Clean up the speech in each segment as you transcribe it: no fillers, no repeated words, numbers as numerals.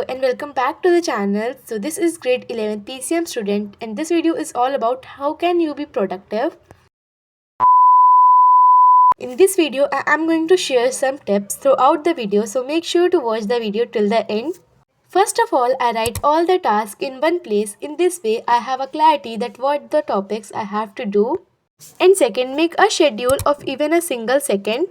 and welcome back to the channel. So this is grade 11 PCM student and this video is all about how can you be productive. In this video I am going to share some tips throughout the video, so make sure to watch the video till the end. First of all, I write all the tasks in one place. In this way I have a clarity that what the topics I have to do. And second, make a schedule of even a single second.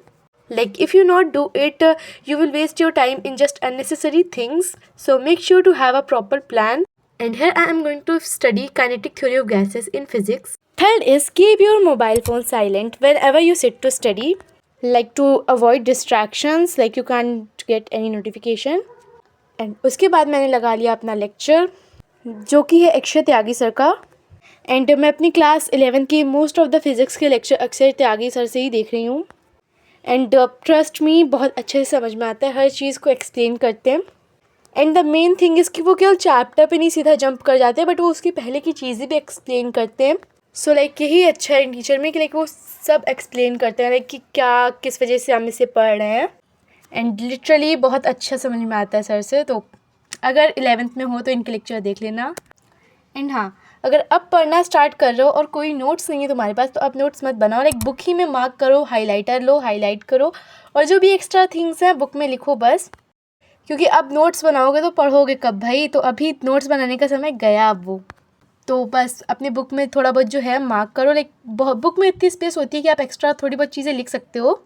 Like if you not do it, you will waste your time in just unnecessary things. So make sure to have a proper plan. And here I am going to study kinetic theory of gases in physics. Third is keep your mobile phone silent whenever you sit to study. Like to avoid distractions, like you can't get any notification. And उसके बाद मैंने लगा लिया अपना lecture जो कि है अक्षय त्यागी sir का. एंड मैं अपनी क्लास 11 की मोस्ट ऑफ द फिज़िक्स के लेक्चर अक्षय त्यागी सर से ही देख रही हूँ. एंड ट्रस्ट मी, बहुत अच्छे से समझ में आता है, हर चीज़ को एक्सप्लेन करते हैं. And the main thing is कि वो केवल चैप्टर पे नहीं सीधा जंप कर जाते हैं, बट वो उसकी पहले की चीज़ें भी एक्सप्लेन करते हैं. सो लाइक यही अच्छा है टीचर में कि लाइक वो सब एक्सप्लेन करते हैं, लाइक कि क्या किस वजह से हम इसे पढ़ रहे हैं. एंड लिटरली बहुत अच्छा समझ में आता है सर से. तो अगर 11th में हो तो इनके लेक्चर देख लेना. एंड हाँ, अगर अब पढ़ना स्टार्ट कर रहे हो और कोई नोट्स नहीं है तुम्हारे पास तो अब नोट्स मत बनाओ. लाइक बुक ही में मार्क करो, हाइलाइटर लो, हाईलाइट करो और जो भी एक्स्ट्रा थिंग्स हैं बुक में लिखो बस. क्योंकि अब नोट्स बनाओगे तो पढ़ोगे कब भाई. तो अभी नोट्स बनाने का समय गया अब वो. तो बस अपनी बुक में थोड़ा बहुत जो है मार्क करो. लाइक बुक में इतनी स्पेस होती है कि आप एक्स्ट्रा थोड़ी बहुत चीज़ें लिख सकते हो,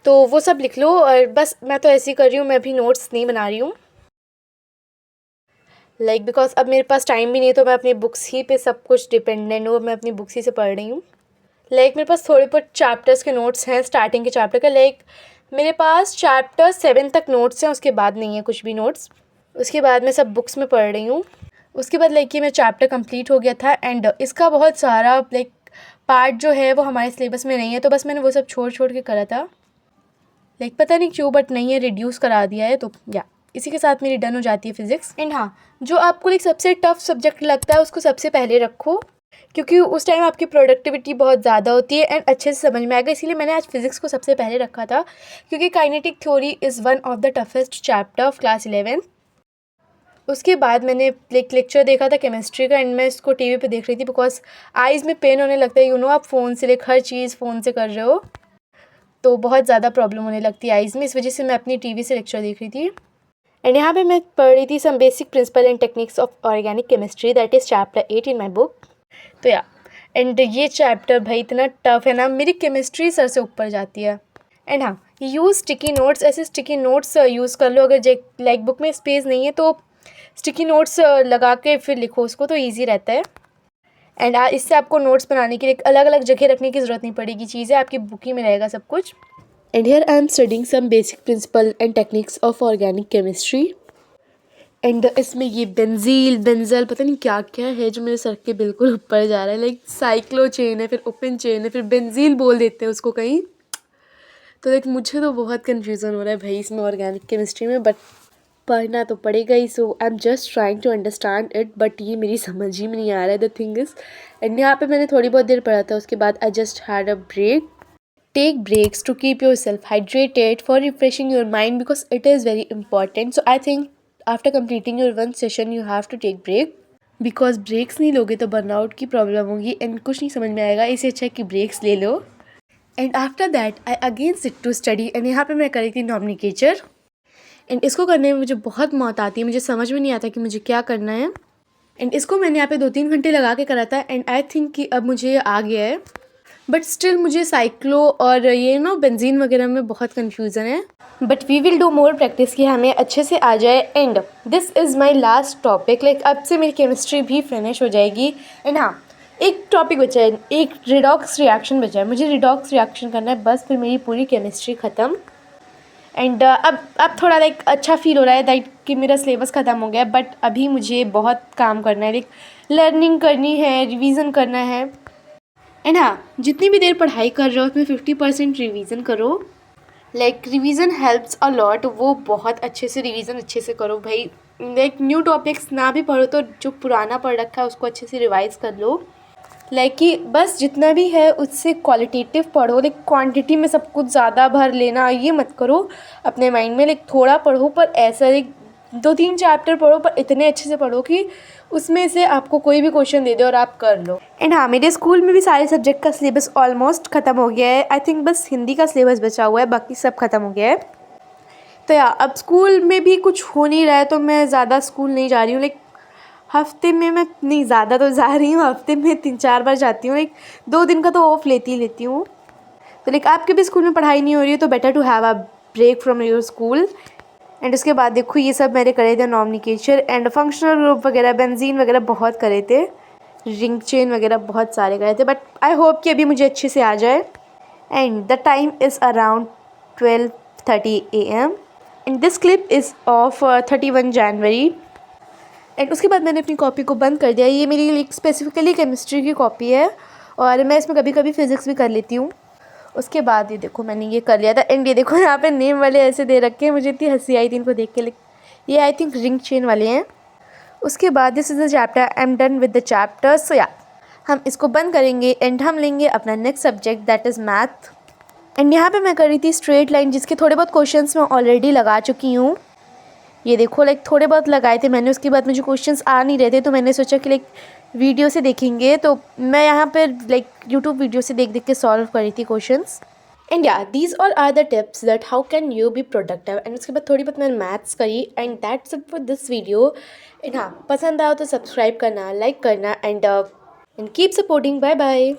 तो वो सब लिख लो. और बस मैं तो ऐसे ही कर रही हूँ, मैं अभी नोट्स नहीं बना रही हूँ. लाइक बिकॉज अब मेरे पास टाइम भी नहीं है तो मैं अपनी बुक्स ही पे सब कुछ डिपेंडेंट हूँ. मैं अपनी बुक्स ही से पढ़ रही हूँ. लाइक मेरे पास थोड़े बहुत चैप्टर्स के नोट्स हैं, स्टार्टिंग के चैप्टर का. लाइक मेरे पास चैप्टर 7 तक नोट्स हैं, उसके बाद नहीं है कुछ भी नोट्स. उसके बाद मैं सब बुक्स में पढ़ रही हूँ. उसके बाद लाइक ये मेरा चैप्टर कंप्लीट हो गया था. एंड इसका बहुत सारा लाइक पार्ट जो है वो हमारे सिलेबस में नहीं है, तो बस मैंने वो सब छोड़ छोड़ के करा था. लाइक पता नहीं क्यों बट नहीं है, रिड्यूस करा दिया है. तो या इसी के साथ मेरी डन हो जाती है फिज़िक्स. एंड हाँ, जो आपको लाइक सबसे टफ सब्जेक्ट लगता है उसको सबसे पहले रखो, क्योंकि उस टाइम आपकी प्रोडक्टिविटी बहुत ज़्यादा होती है एंड अच्छे से समझ में आएगा. इसीलिए मैंने आज फिज़िक्स को सबसे पहले रखा था, क्योंकि kinetic theory is one of the toughest chapter of class 11. उसके बाद मैंने एक लेक्चर देखा था केमिस्ट्री का एंड मैं इसको टीवी पे देख रही थी बिकॉज आइज़ में पेन होने लगता है. यू नो, आप फ़ोन से लाइक हर चीज़ फ़ोन से कर रहे हो तो बहुत ज़्यादा प्रॉब्लम होने लगती है आइज़ में. इस वजह से मैं अपनी टीवी से लेक्चर देख रही थी. एंड यहाँ पे मैं पढ़ रही थी some basic principle and techniques of organic chemistry, that is chapter 8 in my book. तो या एंड ये चैप्टर भाई इतना टफ है ना, मेरी केमिस्ट्री सर से ऊपर जाती है. एंड हाँ, यूज़ स्टिकी नोट्स. ऐसे स्टिकी नोट्स यूज़ कर लो. अगर लाइक बुक में स्पेस नहीं है तो स्टिकी नोट्स लगा के फिर लिखो उसको, तो ईजी रहता है. एंड इससे आपको नोट्स बनाने के लिए अलग अलग जगह रखने की ज़रूरत नहीं पड़ेगी. चीज़ें आपकी बुक ही में रहेगा सब कुछ. And here I am studying some basic principle and techniques of organic chemistry. And इसमें ये बेंजल पता नहीं क्या क्या है जो मेरे सर के बिल्कुल ऊपर जा रहा है. लाइक साइक्लो चेन है, फिर ओपन चेन है, फिर बेंजील बोल देते हैं उसको कहीं. तो लाइक मुझे तो बहुत कन्फ्यूज़न हो रहा है भाई इसमें ऑर्गेनिक केमिस्ट्री में, बट पढ़ना तो पड़ेगा ही. So I am just trying to understand it, but ये मेरी समझ ही में नहीं आ रहा है द थिंग इज़. एंड यहाँ पे मैंने थोड़ी बहुत देर पढ़ा था, उसके बाद I just had a break. Take breaks to keep yourself hydrated for refreshing your mind because it is very important. So I think after completing your one session you have to take break, because breaks नहीं लोगे तो burnout की problem होगी and कुछ नहीं समझ में आएगा. इससे अच्छा है कि breaks ले लो. And after that I again sit to study. And यहाँ पे मैं करी थी नॉमिनिकेचर. एंड इसको करने में मुझे बहुत मौत आती है, मुझे समझ में नहीं आता कि मुझे क्या करना है. एंड इसको मैंने यहाँ पे 2-3 घंटे लगा के करा था. एंड आई थिंक कि अब मुझे आ गया है, बट स्टिल मुझे साइक्लो और ये बेंजीन वगैरह में बहुत कन्फ्यूज़न है. But we will do more practice कि हमें अच्छे से आ जाए. And this is my last topic. Like अब से मेरी केमिस्ट्री भी फिनिश हो जाएगी. एंड हाँ, एक टॉपिक बचा है, एक रिडॉक्स रिएक्शन बचा है. मुझे रिडॉक्स रिएक्शन करना है बस, फिर मेरी पूरी केमिस्ट्री ख़त्म. एंड अब थोड़ा लाइक अच्छा फील हो रहा है लाइक कि मेरा सिलेबस ख़त्म हो गया. बट अभी मुझे बहुत काम करना है, लाइक लर्निंग करनी है, रिवीजन करना है. एंड हाँ, जितनी भी देर पढ़ाई कर रहे हो उसमें 50% रिवीजन करो. Like revision helps a lot. वो बहुत अच्छे से रिवीजन अच्छे से करो भाई. लाइक न्यू टॉपिक्स ना भी पढ़ो तो जो पुराना पढ़ रखा है उसको अच्छे से रिवाइज कर लो. लाइक कि बस जितना भी है उससे क्वालिटेटिव पढ़ो. लाइक क्वांटिटी में सब कुछ ज़्यादा भर लेना ये मत करो अपने माइंड में. लाइक थोड़ा पढ़ो पर ऐसा लाइक 2-3 चैप्टर पढ़ो, पर इतने अच्छे से पढ़ो कि उसमें से आपको कोई भी क्वेश्चन दे दे और आप कर लो। एंड हाँ, मेरे स्कूल में भी सारे सब्जेक्ट का सिलेबस ऑलमोस्ट ख़त्म हो गया है। आई थिंक बस हिंदी का सिलेबस बचा हुआ है, बाकी सब ख़त्म हो गया है। तो यार अब स्कूल में भी कुछ हो नहीं रहा है, तो मैं ज़्यादा स्कूल नहीं जा रही हूँ। लाइक हफ्ते में मैं नहीं, ज़्यादा तो जा रही हूँ, हफ्ते में 3-4 बार जाती हूँ। लाइक 2 दिन का तो ऑफ लेती हूँ। तो लाइक आपके भी स्कूल में पढ़ाई नहीं हो रही है तो better to have a break from your school. And उसके बाद देखो ये सब मैंने करे थे, नॉमिनिकेचर एंड फंक्शनल ग्रुप वगैरह, बेंजीन वगैरह बहुत करे थे, रिंग चेन वगैरह बहुत सारे करे थे। बट आई होप कि अभी मुझे अच्छे से आ जाए। And the time is around 12:30 AM and this clip is of 31 January. And उसके बाद मैंने अपनी कॉपी को बंद कर दिया। ये मेरी एक स्पेसिफिकली केमिस्ट्री की कॉपी है और मैं इसमें कभी कभी फ़िज़िक्स भी कर लेती हूँ। उसके बाद ये देखो मैंने ये कर लिया था। एंड ये देखो यहाँ पे नेम वाले ऐसे दे रखे हैं, मुझे इतनी हंसी आई थी इनको देख के। ये आई थिंक रिंग चेन वाले हैं। उसके बाद this is the chapter, I am done with the chapters. So या हम इसको बंद करेंगे एंड हम लेंगे अपना next subject that is math. And यहाँ पे मैं कर रही थी स्ट्रेट लाइन, जिसके थोड़े बहुत क्वेश्चंस मैं ऑलरेडी लगा चुकी हूँ। ये देखो लाइक थोड़े बहुत लगाए थे मैंने। उसके बाद मुझे क्वेश्चंस आ नहीं रहे थे तो मैंने सोचा कि लाइक वीडियो से देखेंगे, तो मैं यहाँ पर लाइक यूट्यूब वीडियो से देख के सॉल्व कर रही थी क्वेश्चंस। एंड या these all are the tips that how can you be productive. And उसके बाद थोड़ी बहुत मैंने मैथ्स करी। And that's it for this video. And हाँ, पसंद आया तो सब्सक्राइब करना, लाइक करना and keep supporting. Bye bye.